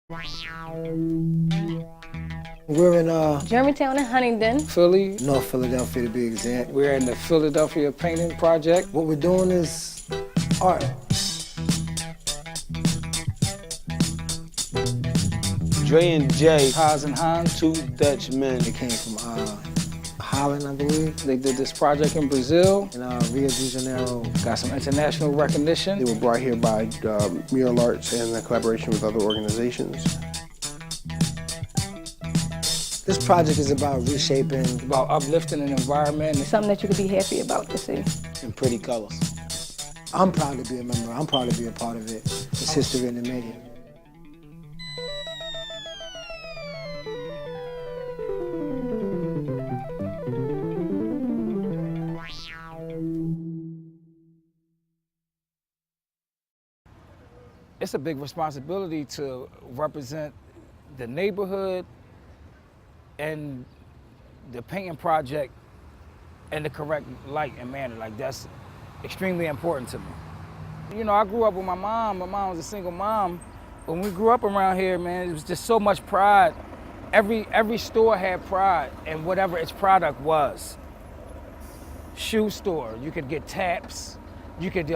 We're in Germantown and Huntingdon. Philly. North Philadelphia to be exact. We're in the Philadelphia Painting Project. What we're doing is art. Dre and Jay, Haas and Hans, two Dutch men. They came from Holland, I believe. They did this project in Brazil. In Rio de Janeiro. Got some international recognition. They were brought here by Mural Arts and in collaboration with other organizations. This project is about reshaping. About uplifting an environment. Something that you could be happy about to see. In pretty colors. I'm proud to be a member. I'm proud to be a part of it. It's history in the making. It's a big responsibility to represent the neighborhood and the painting project in the correct light and manner. Like, that's extremely important to me. You know, I grew up with my mom. My mom was a single mom. When we grew up around here, man, it was just so much pride. Every store had pride in whatever its product was. Shoe store, you could get taps. You could,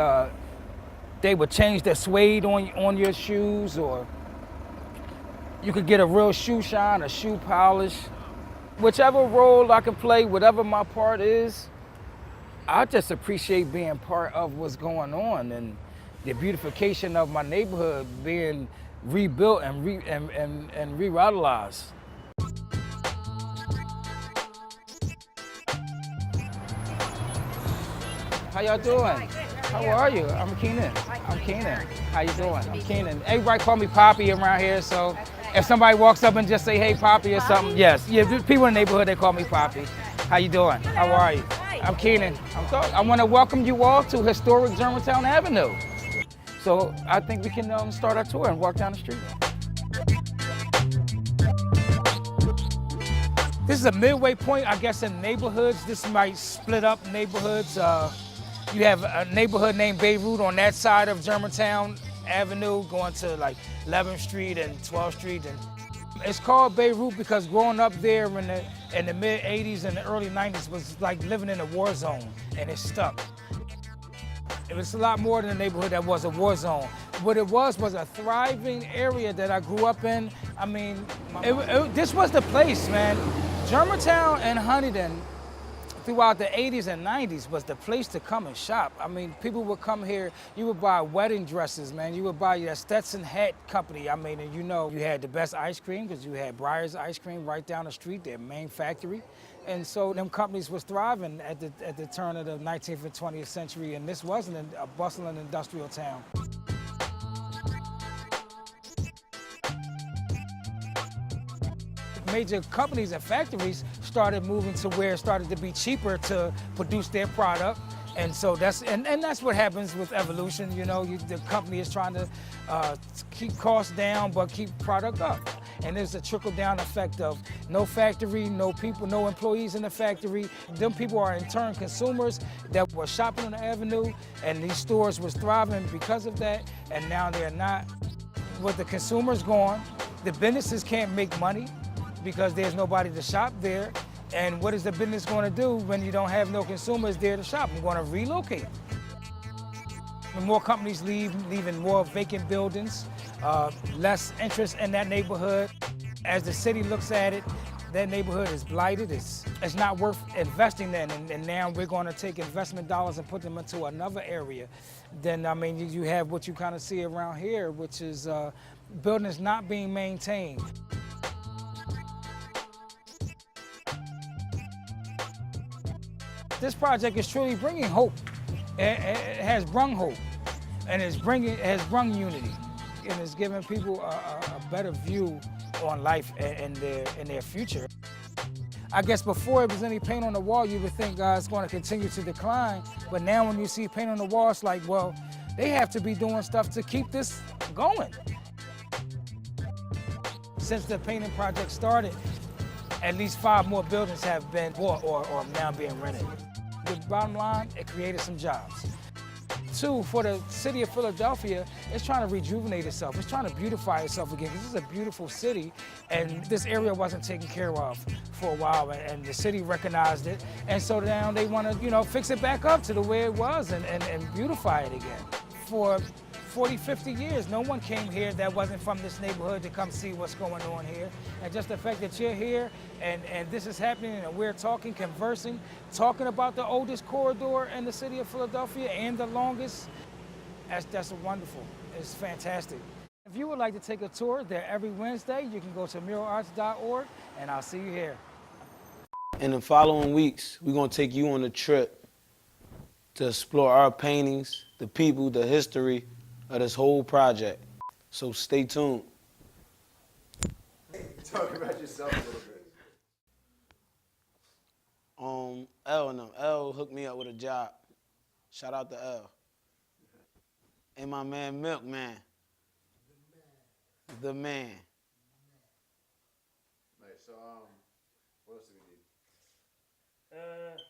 they would change the suede on your shoes, or you could get a real shoe shine, a shoe polish. Whichever role I can play, whatever my part is, I just appreciate being part of what's going on and the beautification of my neighborhood being rebuilt and revitalized. How y'all doing? How are you? I'm Keenan. I'm Keenan. How you doing? I'm Keenan. Everybody call me Poppy around here, so if somebody walks up and just say, hey, Poppy or something, yes. Yeah, people in the neighborhood, they call me Poppy. How you doing? How are you? I'm Keenan. I want to welcome you all to historic Germantown Avenue. So I think we can start our tour and walk down the street. This is a midway point, I guess, in neighborhoods. This might split up neighborhoods. You have a neighborhood named Beirut on that side of Germantown Avenue, going to like 11th Street and 12th Street. And it's called Beirut because growing up there in the mid 80s and the early 90s was like living in a war zone, and it stuck. It was a lot more than a neighborhood that was a war zone. What it was a thriving area that I grew up in. I mean, this was the place, man. Germantown and Huntingdon throughout the 80s and 90s was the place to come and shop. I mean, people would come here, you would buy wedding dresses, man. You would buy your Stetson hat company. I mean, and you know, you had the best ice cream because you had Breyer's ice cream right down the street, their main factory. And so them companies was thriving at the turn of the 19th and 20th century, and this wasn't a bustling industrial town. Major companies and factories started moving to where it started to be cheaper to produce their product. And so that's what happens with evolution. You know, the company is trying to keep costs down, but keep product up. And there's a trickle-down effect of no factory, no people, no employees in the factory. Them people are in turn consumers that were shopping on the avenue, and these stores was thriving because of that, and now they're not. With the consumers gone, the businesses can't make money because there's nobody to shop there. And what is the business going to do when you don't have no consumers there to shop? I'm going to relocate. When more companies leaving more vacant buildings, less interest in that neighborhood. As the city looks at it, that neighborhood is blighted. It's not worth investing in. And now we're going to take investment dollars and put them into another area. Then, I mean, you have what you kind of see around here, which is buildings not being maintained. This project is truly bringing hope. It has brung hope, and has brung unity, and it's giving people a better view on life and their future. I guess before it was any paint on the wall, you would think it's going to continue to decline, but now when you see paint on the wall, it's like, well, they have to be doing stuff to keep this going. Since the painting project started, at least 5 more buildings have been bought or now being rented. The bottom line, it created some jobs. two, for the city of Philadelphia, it's trying to rejuvenate itself. It's trying to beautify itself again, because this is a beautiful city, and this area wasn't taken care of for a while, and the city recognized it, and so now they want to, you know, fix it back up to the way it was and beautify it again. For 40, 50 years, no one came here that wasn't from this neighborhood to come see what's going on here. And just the fact that you're here and this is happening and we're talking, conversing, talking about the oldest corridor in the city of Philadelphia and the longest, that's wonderful. It's fantastic. If you would like to take a tour, they're every Wednesday. You can go to muralarts.org, and I'll see you here. In the following weeks, we're going to take you on a trip to explore our paintings, the people, the history of this whole project. So stay tuned. Talk about yourself a little bit. L hooked me up with a job. Shout out to L. And my man Milkman. The man. Nice. So, what else do we need?